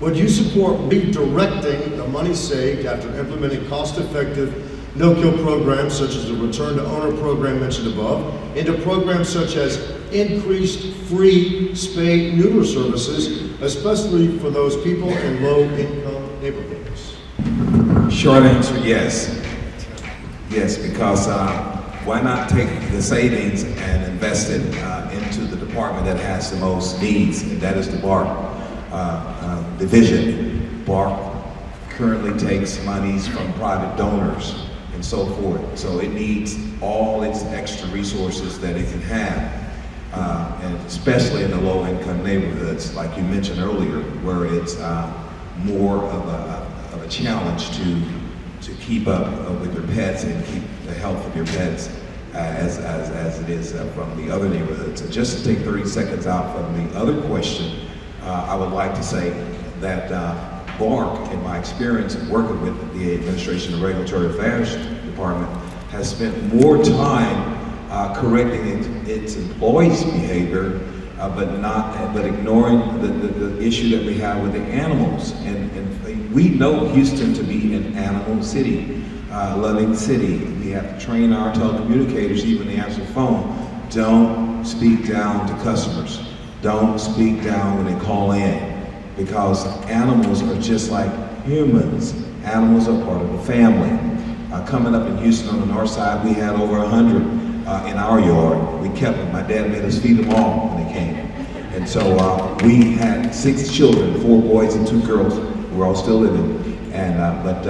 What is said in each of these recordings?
Would you support redirecting the money saved after implementing cost-effective no-kill programs such as the Return to Owner program mentioned above into programs such as increased free spay-neuter services, especially for those people in low-income neighborhoods? Short answer, yes. Yes, because why not take the savings and invest it into the department that has the most needs, and that is the BARC division. BARC currently takes monies from private donors and so forth. So it needs all its extra resources that it can have, and especially in the low-income neighborhoods, like you mentioned earlier, where it's more of a challenge to keep up with your pets and keep the health of your pets as it is from the other neighborhoods. So just to take 30 seconds out from the other question, I would like to say that BARC, in my experience of working with the Administration of Regulatory Affairs Department, has spent more time correcting its employees' behavior, but ignoring the issue that we have with the animals. And we know Houston to be an animal city, loving city. We have to train our telecommunicators, even to answer the phone. Don't speak down to customers. Don't speak down when they call in, because animals are just like humans. Animals are part of the family. Coming up in Houston on the north side, we had over 100 in our yard. We kept them. My dad made us feed them all when they came. And so we had 6 children, 4 boys and 2 girls. We're all still living. And but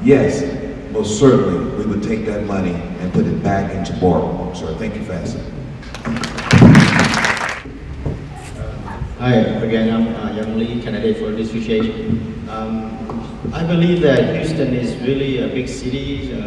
yes, most certainly we would take that money and put it back into BARC. So thank you for asking. Hi, again, I'm Young Lee, candidate for this association. I believe that Houston is really a big city.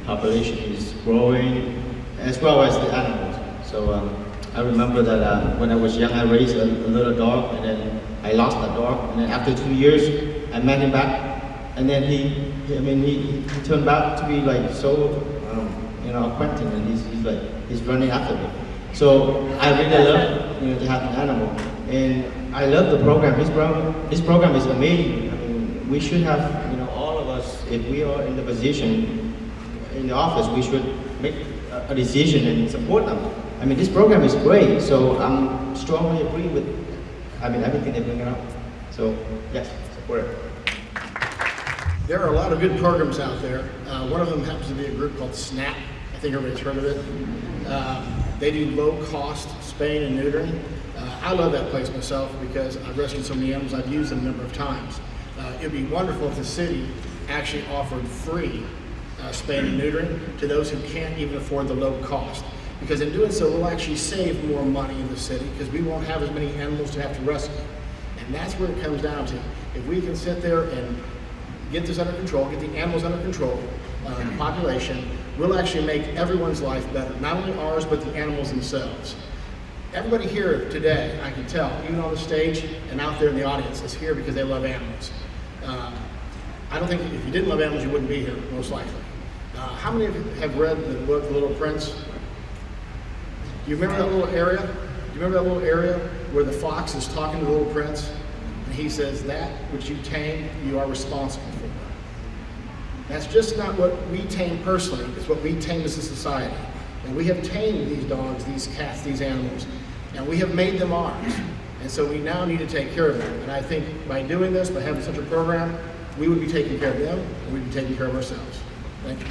Population is growing, as well as the animals. So I remember that when I was young, I raised a little dog, and then I lost that dog. And then after 2 years, I met him back, and then he turned back to be like so, acquainted, and he's running after me. So I really love, to have an animal, and I love the program. This program is amazing. I mean, we should have, all of us, if we are in the position in the office, we should make a decision and support them. I mean, this program is great, so I'm strongly agree with, everything they bring up. So yes, support it. There are a lot of good programs out there. One of them happens to be a group called SNAP. I think everybody's heard of it. They do low-cost spaying and neutering. I love that place myself because I've rescued so many animals. I've used them a number of times. It would be wonderful if the city actually offered free spaying and neutering to those who can't even afford the low cost. Because in doing so, we'll actually save more money in the city because we won't have as many animals to have to rescue. And that's where it comes down to. If we can sit there and get this under control, get the animals under control, the population, we'll actually make everyone's life better. Not only ours, but the animals themselves. Everybody here today, I can tell, even on the stage and out there in the audience, is here because they love animals. I don't think if you didn't love animals, you wouldn't be here, most likely. How many of you have read the book, The Little Prince? Do you remember that little area? Do you remember that little area where the fox is talking to the little prince? And he says, that which you tame, you are responsible for. That's just not what we tame personally, it's what we tame as a society. And we have tamed these dogs, these cats, these animals, and we have made them ours. And so we now need to take care of them. And I think by doing this, by having such a program, we would be taking care of them, and we'd be taking care of ourselves. Thank you.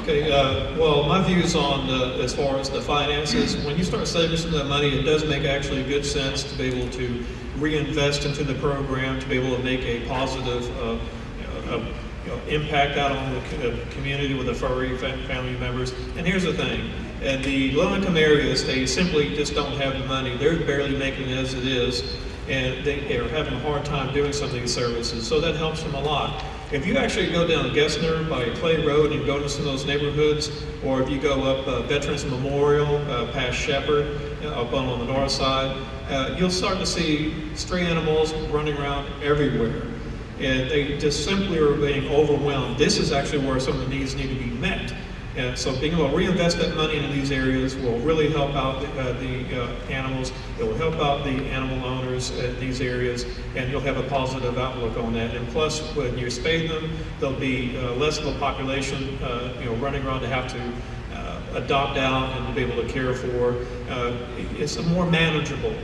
Okay, well, my views on as far as the finances, when you start saving some of that money, it does make actually good sense to be able to reinvest into the program, to be able to make a positive impact out on the community with the furry family members. And here's the thing, in the low-income areas, they simply just don't have the money. They're barely making it as it is, and they are having a hard time doing some of these services, so that helps them a lot. If you actually go down Gessner by Clay Road and go to some of those neighborhoods, or if you go up Veterans Memorial past Shepherd, up on the north side, you'll start to see stray animals running around everywhere. And they just simply are being overwhelmed. This is actually where some of the needs need to be met. And so being able to reinvest that money into these areas will really help out the animals. It will help out the animal owners in these areas, and you'll have a positive outlook on that. And plus, when you spay them, there'll be less of a population, running around to have to adopt out and to be able to care for. It's more manageable.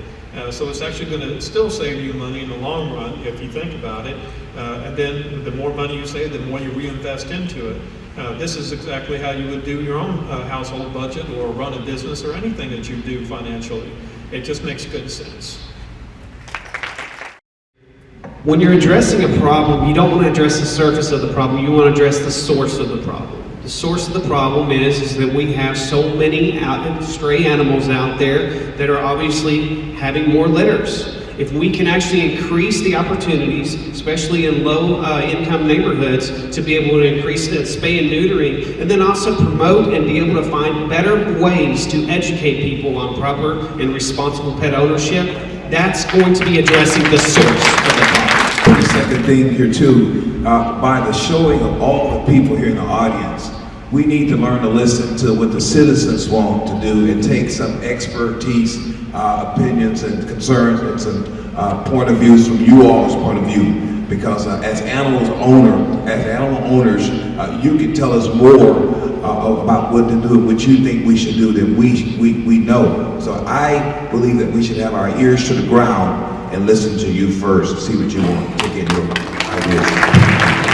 So it's actually going to still save you money in the long run if you think about it. And then the more money you save, the more you reinvest into it. This is exactly how you would do your own household budget or run a business or anything that you do financially. It just makes good sense. When you're addressing a problem, you don't want to address the surface of the problem, you want to address the source of the problem. The source of the problem is that we have so many stray animals out there that are obviously having more litters. If we can actually increase the opportunities, especially in low-income neighborhoods, to be able to increase the spay and neutering, and then also promote and be able to find better ways to educate people on proper and responsible pet ownership, that's going to be addressing the source of the problem. The second thing here too, by the showing of all the people here in the audience, we need to learn to listen to what the citizens want to do and take some expertise, opinions and concerns and some point of views from you all's point of view. Because as animal owners, you can tell us more about what to do and what you think we should do than we know. So I believe that we should have our ears to the ground and listen to you first, see what you want to get your ideas.